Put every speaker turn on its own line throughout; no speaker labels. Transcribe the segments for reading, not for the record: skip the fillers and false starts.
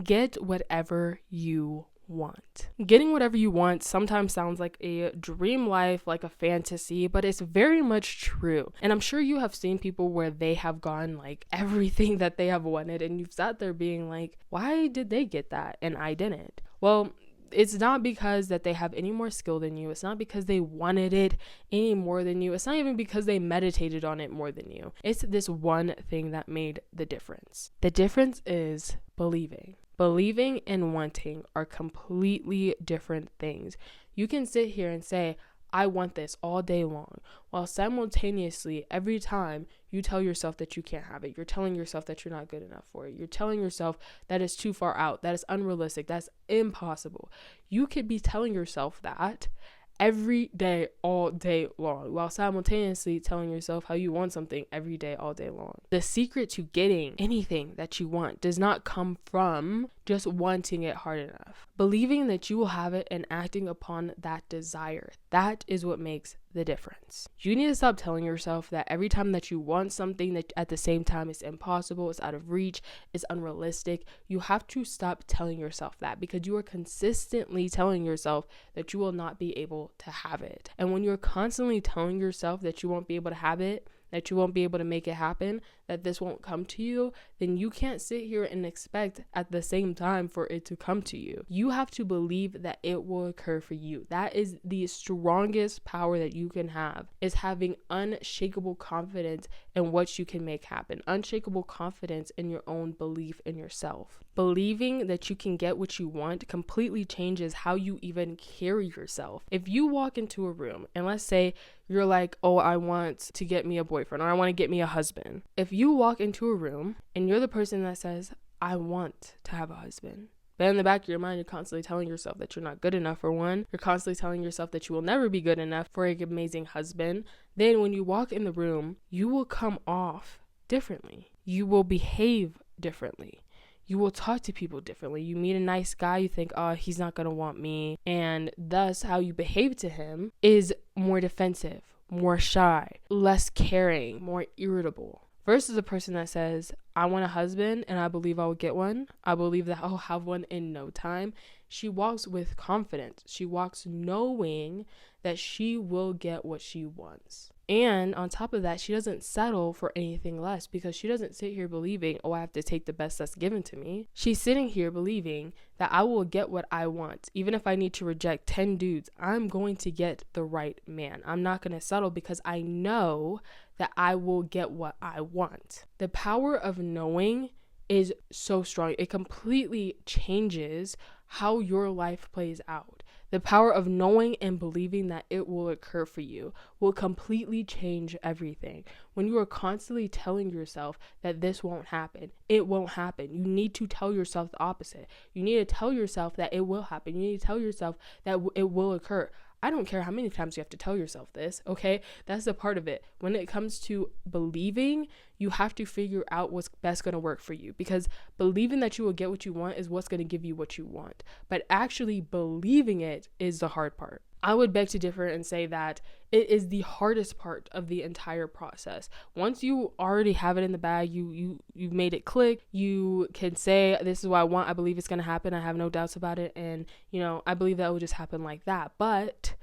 Get whatever you want. Getting whatever you want sometimes sounds like a dream life, like a fantasy, but it's very much true. And I'm sure you have seen people where they have gotten like everything that they have wanted, and you've sat there being like, why did they get that and I didn't? Well, it's not because that they have any more skill than you. It's not because they wanted it any more than you. It's not even because they meditated on it more than you. It's this one thing that made the difference. The difference is believing. Believing and wanting are completely different things. You can sit here and say, I want this all day long, while simultaneously, every time you tell yourself that you can't have it, you're telling yourself that you're not good enough for it. You're telling yourself that it's too far out, that it's unrealistic, that's impossible. You could be telling yourself that every day, all day long, while simultaneously telling yourself how you want something every day, all day long. The secret to getting anything that you want does not come from just wanting it hard enough. Believing that you will have it and acting upon that desire. That is what makes the difference. You need to stop telling yourself that every time that you want something that at the same time it's impossible, it's out of reach, it's unrealistic. You have to stop telling yourself that, because you are consistently telling yourself that you will not be able to have it. And when you're constantly telling yourself that you won't be able to have it, that you won't be able to make it happen, that this won't come to you, then you can't sit here and expect at the same time for it to come to you. You have to believe that it will occur for you. That is the strongest power that you can have, is having unshakable confidence in what you can make happen. Unshakable confidence in your own belief in yourself. Believing that you can get what you want completely changes how you even carry yourself. If you walk into a room and let's say you're like, oh, I want to get me a boyfriend, or I want to get me a husband. If you walk into a room and you're the person that says, I want to have a husband, but in the back of your mind, you're constantly telling yourself that you're not good enough for one. You're constantly telling yourself that you will never be good enough for an amazing husband. Then when you walk in the room, you will come off differently. You will behave differently. You will talk to people differently. You meet a nice guy, you think, oh, he's not going to want me. And thus how you behave to him is more defensive, more shy, less caring, more irritable. Versus a person that says, I want a husband and I believe I will get one. I believe that I'll have one in no time. She walks with confidence. She walks knowing that she will get what she wants. And on top of that, she doesn't settle for anything less, because she doesn't sit here believing, oh, I have to take the best that's given to me. She's sitting here believing that I will get what I want. Even if I need to reject 10 dudes, I'm going to get the right man. I'm not going to settle, because I know that I will get what I want. The power of knowing is so strong. It completely changes how your life plays out. The power of knowing and believing that it will occur for you will completely change everything. When you are constantly telling yourself that this won't happen, it won't happen. You need to tell yourself the opposite. You need to tell yourself that it will happen. You need to tell yourself that it will occur. I don't care how many times you have to tell yourself this, okay? That's the part of it. When it comes to believing, you have to figure out what's best going to work for you, because believing that you will get what you want is what's going to give you what you want. But actually believing it is the hard part. I would beg to differ and say that it is the hardest part of the entire process. Once you already have it in the bag, you've made it click, you can say, this is what I want, I believe it's going to happen, I have no doubts about it, and I believe that will just happen like that. But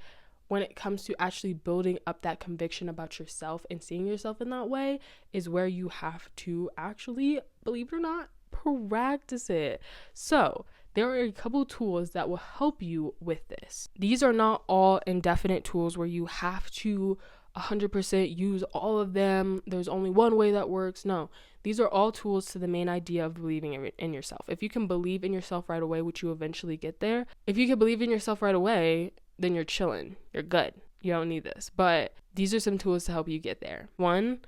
when it comes to actually building up that conviction about yourself and seeing yourself in that way is where you have to actually, believe it or not, practice it. So there are a couple tools that will help you with this. These are not all indefinite tools where you have to 100% use all of them. There's only one way that works. No, these are all tools to the main idea of believing in yourself. If you can believe in yourself right away, which you eventually get there, if you can believe in yourself right away, then you're chilling. You're good. You don't need this. But these are some tools to help you get there. One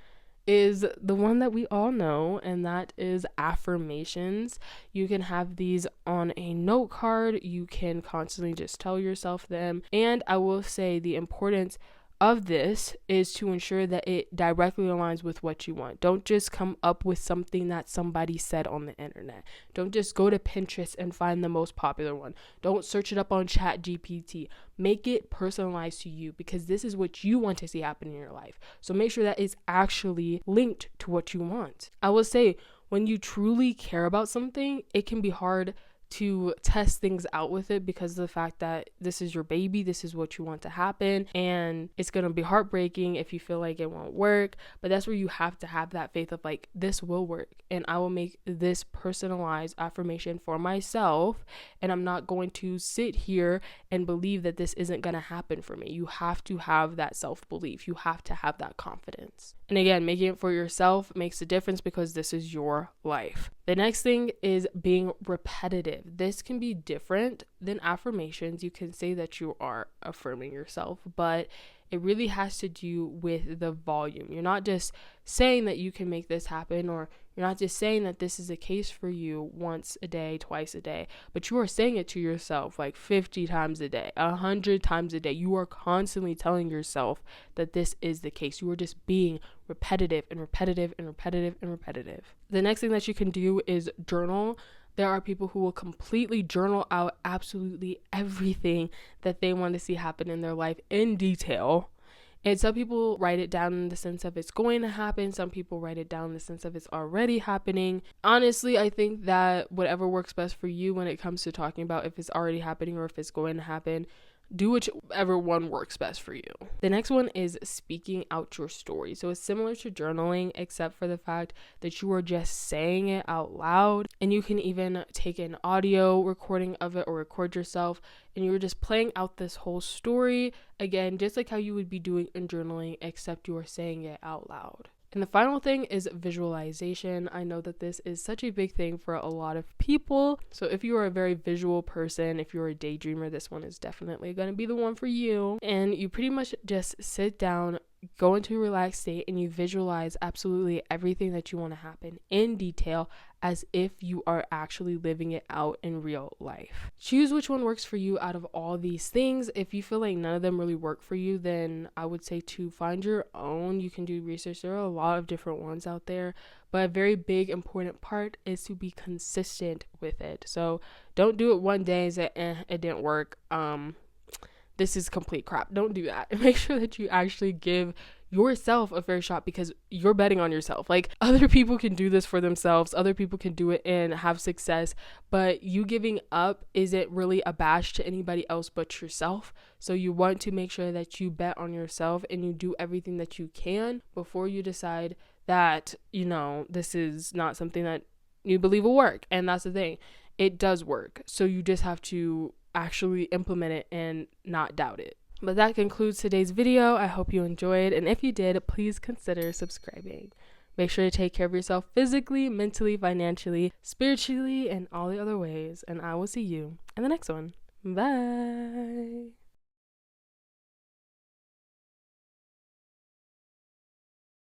is the one that we all know, and that is affirmations. You can have these on a note card. You can constantly just tell yourself them. And I will say the importance of this is to ensure that it directly aligns with what you want. Don't just come up with something that somebody said on the internet. Don't just go to Pinterest and find the most popular one. Don't search it up on ChatGPT. Make it personalized to you, because this is what you want to see happen in your life. So make sure that it's actually linked to what you want. I will say, when you truly care about something, it can be hard to test things out with it because of the fact that this is your baby, this is what you want to happen, and it's going to be heartbreaking if you feel like it won't work. But that's where you have to have that faith of like, this will work, and I will make this personalized affirmation for myself, and I'm not going to sit here and believe that this isn't going to happen for me. You have to have that self-belief. You have to have that confidence. And again, making it for yourself makes a difference because this is your life. The next thing is being repetitive. This can be different than affirmations. You can say that you are affirming yourself, but it really has to do with the volume. You're not just saying that you can make this happen, or you're not just saying that this is a case for you once a day, twice a day, but you are saying it to yourself like 50 times a day, 100 times a day. You are constantly telling yourself that this is the case. You are just being repetitive and repetitive and repetitive and repetitive. The next thing that you can do is journal. There are people who will completely journal out absolutely everything that they want to see happen in their life in detail. And some people write it down in the sense of it's going to happen. Some people write it down in the sense of it's already happening. Honestly, I think that whatever works best for you when it comes to talking about if it's already happening or if it's going to happen, do whichever one works best for you. The next one is speaking out your story. So it's similar to journaling, except for the fact that you are just saying it out loud, and you can even take an audio recording of it or record yourself, and you're just playing out this whole story, again, just like how you would be doing in journaling, except you are saying it out loud. And the final thing is visualization. I know that this is such a big thing for a lot of people. So if you are a very visual person, if you're a daydreamer, this one is definitely going to be the one for you. And you pretty much just sit down, go into a relaxed state, and you visualize absolutely everything that you want to happen in detail as if you are actually living it out in real life. Choose which one works for you out of all these things. If you feel like none of them really work for you, then I would say to find your own. You can do research. There are a lot of different ones out there, but a very big important part is to be consistent with it. So don't do it one day and say, it didn't work. This is complete crap. Don't do that. Make sure that you actually give yourself a fair shot, because you're betting on yourself. Like, other people can do this for themselves. Other people can do it and have success, but you giving up isn't really a bash to anybody else but yourself. So you want to make sure that you bet on yourself and you do everything that you can before you decide that, this is not something that you believe will work. And that's the thing. It does work. So you just have to actually implement it and not doubt it. But that concludes today's video. I hope you enjoyed, and if you did, please consider subscribing. Make sure to take care of yourself physically, mentally, financially, spiritually, and all the other ways, and I will see you in the next one. Bye.